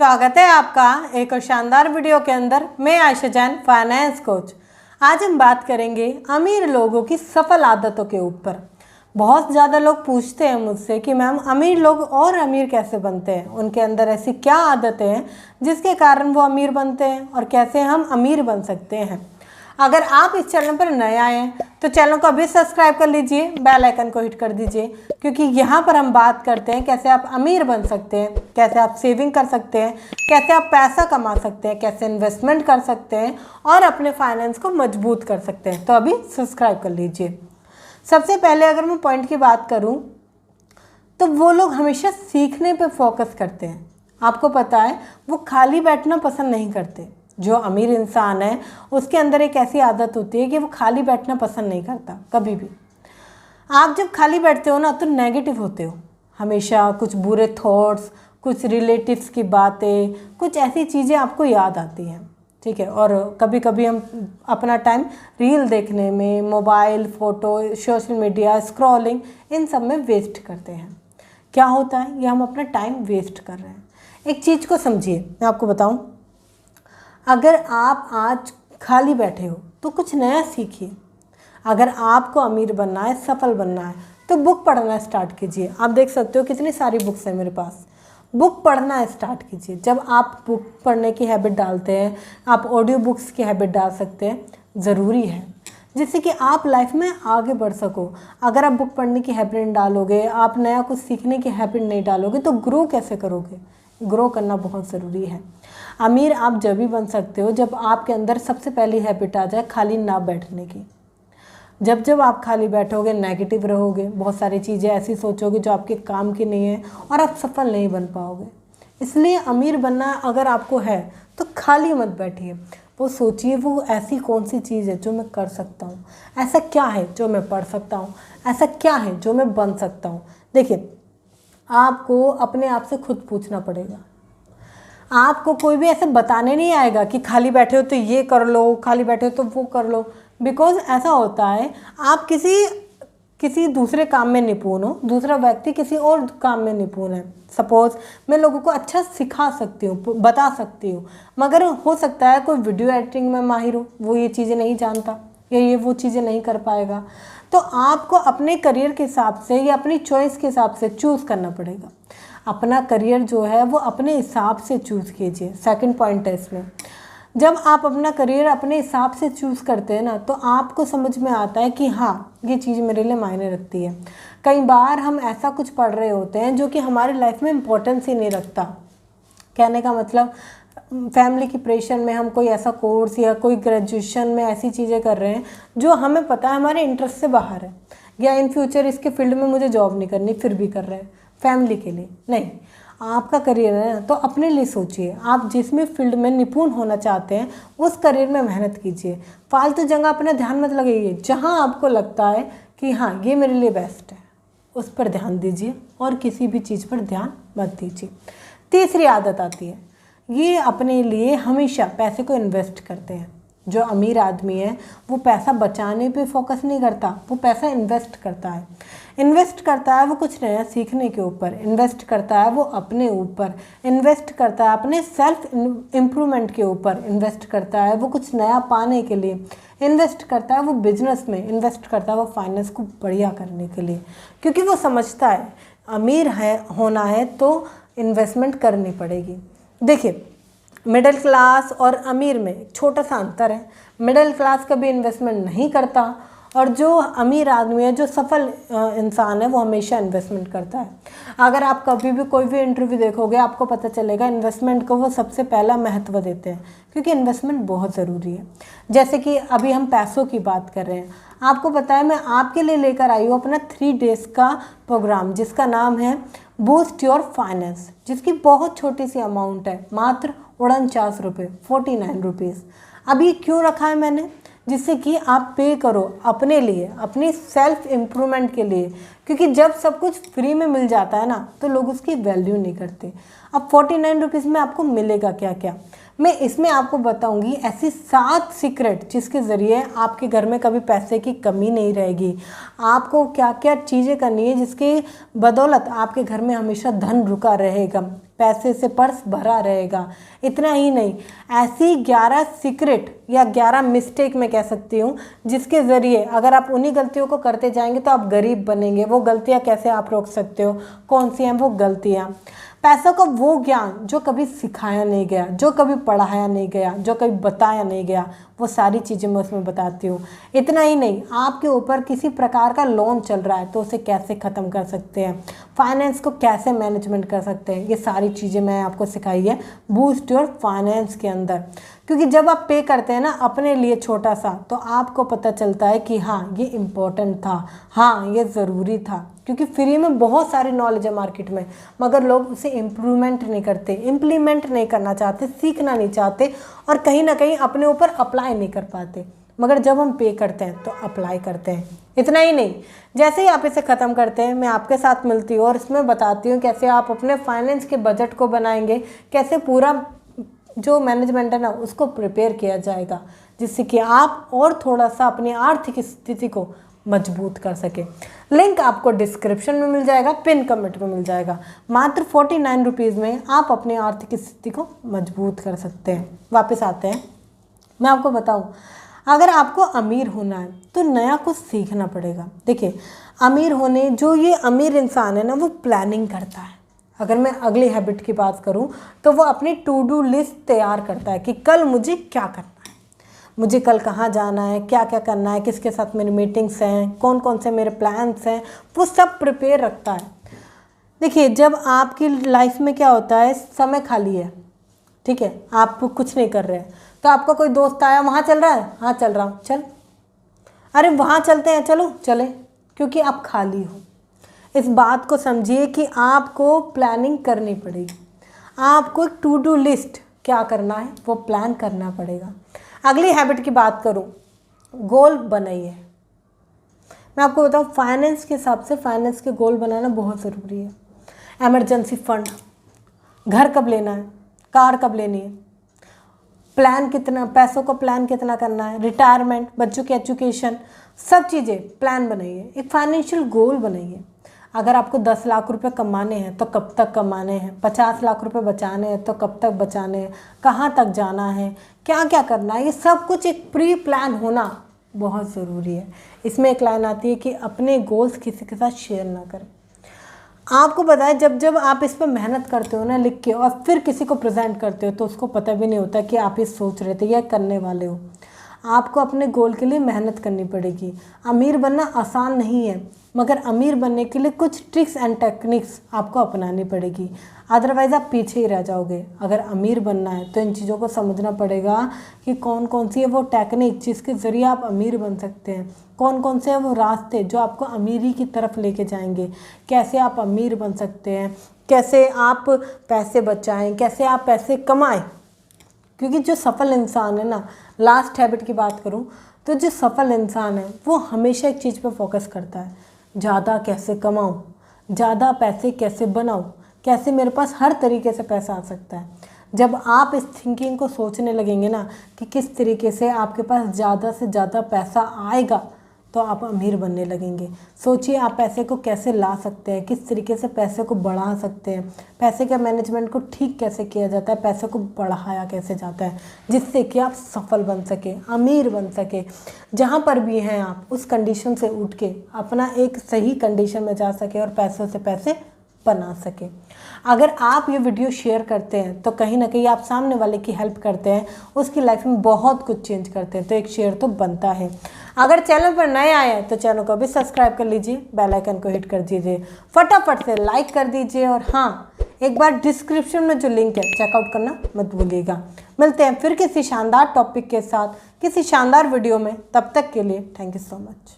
स्वागत है आपका एक और शानदार वीडियो के अंदर। मैं आयशा जैन, फाइनेंस कोच। आज हम बात करेंगे अमीर लोगों की सफल आदतों के ऊपर। बहुत ज़्यादा लोग पूछते हैं मुझसे कि मैम अमीर लोग और अमीर कैसे बनते हैं, उनके अंदर ऐसी क्या आदतें हैं जिसके कारण वो अमीर बनते हैं और कैसे हम अमीर बन सकते हैं। अगर आप इस चैनल पर नए आए हैं तो चैनल को अभी सब्सक्राइब कर लीजिए, बेल आइकन को हिट कर दीजिए, क्योंकि यहाँ पर हम बात करते हैं कैसे आप अमीर बन सकते हैं, कैसे आप सेविंग कर सकते हैं, कैसे आप पैसा कमा सकते हैं, कैसे इन्वेस्टमेंट कर सकते हैं और अपने फाइनेंस को मजबूत कर सकते हैं। तो अभी सब्सक्राइब कर लीजिए। सबसे पहले अगर मैं पॉइंट की बात करूँ तो वो लोग हमेशा सीखने पर फोकस करते हैं। आपको पता है वो खाली बैठना पसंद नहीं करते। जो अमीर इंसान है उसके अंदर एक ऐसी आदत होती है कि वो खाली बैठना पसंद नहीं करता कभी भी। आप जब खाली बैठते हो ना तो नेगेटिव होते हो, हमेशा कुछ बुरे थॉट्स, कुछ रिलेटिव्स की बातें, कुछ ऐसी चीज़ें आपको याद आती हैं, ठीक है। और कभी कभी हम अपना टाइम रील देखने में, mobile, photo, social media, scrolling, इन सब में वेस्ट करते हैं। क्या होता है, ये हम अपना टाइम वेस्ट कर रहे हैं। एक चीज़ को समझिए, मैं आपको बताऊँ, अगर आप आज खाली बैठे हो तो कुछ नया सीखिए। अगर आपको अमीर बनना है, सफल बनना है, तो बुक पढ़ना स्टार्ट कीजिए। आप देख सकते हो कितनी सारी बुक्स हैं मेरे पास। बुक पढ़ना स्टार्ट कीजिए। जब आप बुक पढ़ने की हैबिट डालते हैं, आप ऑडियो बुक्स की हैबिट डाल सकते हैं, ज़रूरी है, जिससे कि आप लाइफ में आगे बढ़ सको। अगर आप बुक पढ़ने की हैबिट नहीं डालोगे, आप नया कुछ सीखने की हैबिट नहीं डालोगे, तो ग्रो कैसे करोगे? ग्रो करना बहुत ज़रूरी है। अमीर आप जब भी बन सकते हो जब आपके अंदर सबसे पहली हैबिट आ जाए खाली ना बैठने की। जब आप खाली बैठोगे, नेगेटिव रहोगे, बहुत सारी चीज़ें ऐसी सोचोगे जो आपके काम की नहीं है और आप सफल नहीं बन पाओगे। इसलिए अमीर बनना अगर आपको है तो खाली मत बैठिए। वो सोचिए वो ऐसी कौन सी चीज़ है जो मैं कर सकता हूँ, ऐसा क्या है जो मैं पढ़ सकता हूँ, ऐसा क्या है जो मैं बन सकता हूँ। देखिए, आपको अपने आप से खुद पूछना पड़ेगा। आपको कोई भी ऐसे बताने नहीं आएगा कि खाली बैठे हो तो ये कर लो, खाली बैठे हो तो वो कर लो। बिकॉज ऐसा होता है, आप किसी दूसरे काम में निपुण हो, दूसरा व्यक्ति किसी और काम में निपुण है। सपोज़ मैं लोगों को अच्छा सिखा सकती हूँ, बता सकती हूँ, मगर हो सकता है कोई वीडियो एडिटिंग में माहिर हो, वो ये चीज़ें नहीं जानता या ये वो चीज़ें नहीं कर पाएगा। तो आपको अपने करियर के हिसाब से या अपनी चॉइस के हिसाब से चूज़ करना पड़ेगा। अपना करियर जो है वो अपने हिसाब से चूज़ कीजिए। सेकंड पॉइंट है इसमें, जब आप अपना करियर अपने हिसाब से चूज़ करते हैं ना, तो आपको समझ में आता है कि हाँ, ये चीज़ मेरे लिए मायने रखती है। कई बार हम ऐसा कुछ पढ़ रहे होते हैं जो कि हमारी लाइफ में इम्पोर्टेंस ही नहीं रखता। कहने का मतलब, फैमिली की प्रेशर में हम कोई ऐसा कोर्स या कोई ग्रेजुएशन में ऐसी चीज़ें कर रहे हैं जो हमें पता है हमारे इंटरेस्ट से बाहर है, या इन फ्यूचर इसके फील्ड में मुझे जॉब नहीं करनी, फिर भी कर रहे हैं फैमिली के लिए। नहीं, आपका करियर है तो अपने लिए सोचिए। आप जिसमें फील्ड में निपुण होना चाहते हैं उस करियर में मेहनत कीजिए। फालतू जगह अपना ध्यान मत लगाइए। जहाँ आपको लगता है कि हाँ ये मेरे लिए बेस्ट है, उस पर ध्यान दीजिए और किसी भी चीज़ पर ध्यान मत दीजिए। तीसरी आदत आती है, ये अपने लिए हमेशा पैसे को इन्वेस्ट करते हैं। जो अमीर आदमी है वो पैसा बचाने पे फोकस नहीं करता, वो पैसा इन्वेस्ट करता है। इन्वेस्ट करता है वो कुछ नया सीखने के ऊपर, इन्वेस्ट करता है वो अपने ऊपर, इन्वेस्ट करता है अपने सेल्फ इम्प्रूवमेंट के ऊपर, इन्वेस्ट करता है वो कुछ नया पाने के लिए, इन्वेस्ट करता है वो बिजनेस में, इन्वेस्ट करता है वो फाइनेंस को बढ़िया करने के लिए। क्योंकि वो समझता है अमीर है होना है तो इन्वेस्टमेंट करनी पड़ेगी। देखिए, मिडिल क्लास और अमीर में एक छोटा सा अंतर है। मिडिल क्लास कभी इन्वेस्टमेंट नहीं करता और जो अमीर आदमी है, जो सफल इंसान है, वो हमेशा इन्वेस्टमेंट करता है। अगर आप कभी भी कोई भी इंटरव्यू देखोगे आपको पता चलेगा इन्वेस्टमेंट को वो सबसे पहला महत्व देते हैं, क्योंकि इन्वेस्टमेंट बहुत ज़रूरी है। जैसे कि अभी हम पैसों की बात कर रहे हैं, आपको पता है मैं आपके लिए लेकर आई हूँ अपना 3 डेज़ का प्रोग्राम जिसका नाम है बूस्ट योर फाइनेंस, जिसकी बहुत छोटी सी अमाउंट है, मात्र 49 रुपये, 49 रुपीज़। अब ये क्यों रखा है मैंने? जिससे कि आप पे करो अपने लिए, अपनी सेल्फ इम्प्रूवमेंट के लिए। क्योंकि जब सब कुछ फ्री में मिल जाता है ना तो लोग उसकी वैल्यू नहीं करते। अब 49 रुपीज़ में आपको मिलेगा क्या क्या, मैं इसमें आपको बताऊंगी ऐसी 7 सीक्रेट जिसके ज़रिए आपके घर में कभी पैसे की कमी नहीं रहेगी। आपको क्या क्या चीज़ें करनी है जिसके बदौलत आपके घर में हमेशा धन रुका रहेगा। पैसे से पर्स भरा रहेगा। इतना ही नहीं, ऐसी 11 सीक्रेट या 11 मिस्टेक मैं कह सकती हूँ जिसके ज़रिए अगर आप उन्हीं गलतियों को करते जाएंगे तो आप गरीब बनेंगे। वो गलतियाँ कैसे आप रोक सकते हो, कौन सी हैं वो गलतियाँ? पैसों का वो ज्ञान जो कभी सिखाया नहीं गया, जो कभी पढ़ाया नहीं गया, जो कभी बताया नहीं गया, वो सारी चीज़ें मैं उसमें बताती हूँ। इतना ही नहीं, आपके ऊपर किसी प्रकार का लोन चल रहा है तो उसे कैसे ख़त्म कर सकते हैं, फाइनेंस को कैसे मैनेजमेंट कर सकते हैं, ये सारी चीज़ें मैं आपको सिखाई है बूस्ट योर फाइनेंस के अंदर। क्योंकि जब आप पे करते हैं ना अपने लिए छोटा सा, तो आपको पता चलता है कि हाँ ये इम्पोर्टेंट था, हाँ ये ज़रूरी था। क्योंकि फ्री में बहुत सारी नॉलेज है मार्केट में, मगर लोग उसे इम्प्रूवमेंट नहीं करते, इम्प्लीमेंट नहीं करना चाहते, सीखना नहीं चाहते और कहीं ना कहीं अपने ऊपर अप्लाई नहीं कर पाते। मगर जब हम पे करते हैं तो अप्लाई करते हैं। इतना ही नहीं, जैसे ही आप इसे ख़त्म करते हैं मैं आपके साथ मिलती हूँ और इसमें बताती हूँ कैसे आप अपने फाइनेंस के बजट को बनाएंगे, कैसे पूरा जो मैनेजमेंट है ना उसको प्रिपेयर किया जाएगा, जिससे कि आप और थोड़ा सा अपनी आर्थिक स्थिति को मजबूत कर सके। लिंक आपको डिस्क्रिप्शन में मिल जाएगा, पिन कमेंट में मिल जाएगा। मात्र 49 रुपीज़ में आप अपनी आर्थिक स्थिति को मजबूत कर सकते हैं। वापस आते हैं, मैं आपको बताऊं, अगर आपको अमीर होना है तो नया कुछ सीखना पड़ेगा। देखिए, अमीर होने जो ये अमीर इंसान है ना वो प्लानिंग करता है। अगर मैं अगली हैबिट की बात करूं तो वो अपनी टू डू लिस्ट तैयार करता है कि कल मुझे क्या करना है, मुझे कल कहाँ जाना है, क्या क्या करना है, किसके साथ मेरी मीटिंग्स हैं, कौन कौन से मेरे प्लान्स हैं, वो सब प्रिपेयर रखता है। देखिए, जब आपकी लाइफ में क्या होता है, समय खाली है, ठीक है, आप कुछ नहीं कर रहे हैं, तो आपका कोई दोस्त आया, वहाँ चल रहा है, हाँ चल रहा हूँ, चल, अरे वहाँ चलते हैं, चलो चले, क्योंकि आप खाली हो। इस बात को समझिए कि आपको प्लानिंग करनी पड़ेगी, आपको एक टू डू लिस्ट क्या करना है वो प्लान करना पड़ेगा। अगली हैबिट की बात करूं, गोल बनाइए। मैं आपको बताऊं, फाइनेंस के हिसाब से फाइनेंस के गोल बनाना बहुत ज़रूरी है। इमरजेंसी फंड, घर कब लेना है, कार कब लेनी है, प्लान कितना, पैसों का प्लान कितना करना है, रिटायरमेंट, बच्चों की एजुकेशन, सब चीज़ें प्लान बनाइए, एक फाइनेंशियल गोल बनाइए। अगर आपको 10 लाख रुपए कमाने हैं तो कब तक कमाने हैं, 50 लाख रुपए बचाने हैं तो कब तक बचाने हैं, कहाँ तक जाना है, क्या क्या करना है, ये सब कुछ एक प्री प्लान होना बहुत ज़रूरी है। इसमें एक लाइन आती है कि अपने गोल्स किसी के साथ शेयर ना करें। आपको पता है, जब जब आप इस पर मेहनत करते हो ना लिख के और फिर किसी को प्रेजेंट करते हो तो उसको पता भी नहीं होता कि आप ये सोच रहे थे या करने वाले हो। आपको अपने गोल के लिए मेहनत करनी पड़ेगी। अमीर बनना आसान नहीं है, मगर अमीर बनने के लिए कुछ ट्रिक्स एंड टेक्निक्स आपको अपनानी पड़ेगी, अदरवाइज़ आप पीछे ही रह जाओगे। अगर अमीर बनना है तो इन चीज़ों को समझना पड़ेगा कि कौन कौन सी है वो टेक्निक जिसके ज़रिए आप अमीर बन सकते हैं, कौन कौन से हैं वो रास्ते जो आपको अमीरी की तरफ लेके जाएंगे, कैसे आप अमीर बन सकते हैं, कैसे आप पैसे बचाएं, कैसे आप पैसे कमाएं। क्योंकि जो सफल इंसान है ना, लास्ट हैबिट की बात करूं तो जो सफल इंसान है वो हमेशा एक चीज़ पर फोकस करता है, ज़्यादा कैसे कमाऊं, ज़्यादा पैसे कैसे बनाऊं, कैसे मेरे पास हर तरीके से पैसा आ सकता है। जब आप इस थिंकिंग को सोचने लगेंगे ना कि किस तरीके से आपके पास ज़्यादा से ज़्यादा पैसा आएगा, तो आप अमीर बनने लगेंगे। सोचिए आप पैसे को कैसे ला सकते हैं, किस तरीके से पैसे को बढ़ा सकते हैं, पैसे के मैनेजमेंट को ठीक कैसे किया जाता है, पैसे को बढ़ाया कैसे जाता है, जिससे कि आप सफल बन सके, अमीर बन सके। जहाँ पर भी हैं आप उस कंडीशन से उठ के अपना एक सही कंडीशन में जा सके और पैसों से पैसे बना सके। अगर आप ये वीडियो शेयर करते हैं तो कहीं ना कहीं आप सामने वाले की हेल्प करते हैं, उसकी लाइफ में बहुत कुछ चेंज करते हैं, तो एक शेयर तो बनता है। अगर चैनल पर नए आए हैं तो चैनल को भी सब्सक्राइब कर लीजिए, बेल आइकन को हिट कर दीजिए, फटाफट से लाइक कर दीजिए और हाँ, एक बार डिस्क्रिप्शन में जो लिंक है चेकआउट करना मत भूलिएगा। मिलते हैं फिर किसी शानदार टॉपिक के साथ किसी शानदार वीडियो में, तब तक के लिए थैंक यू सो मच।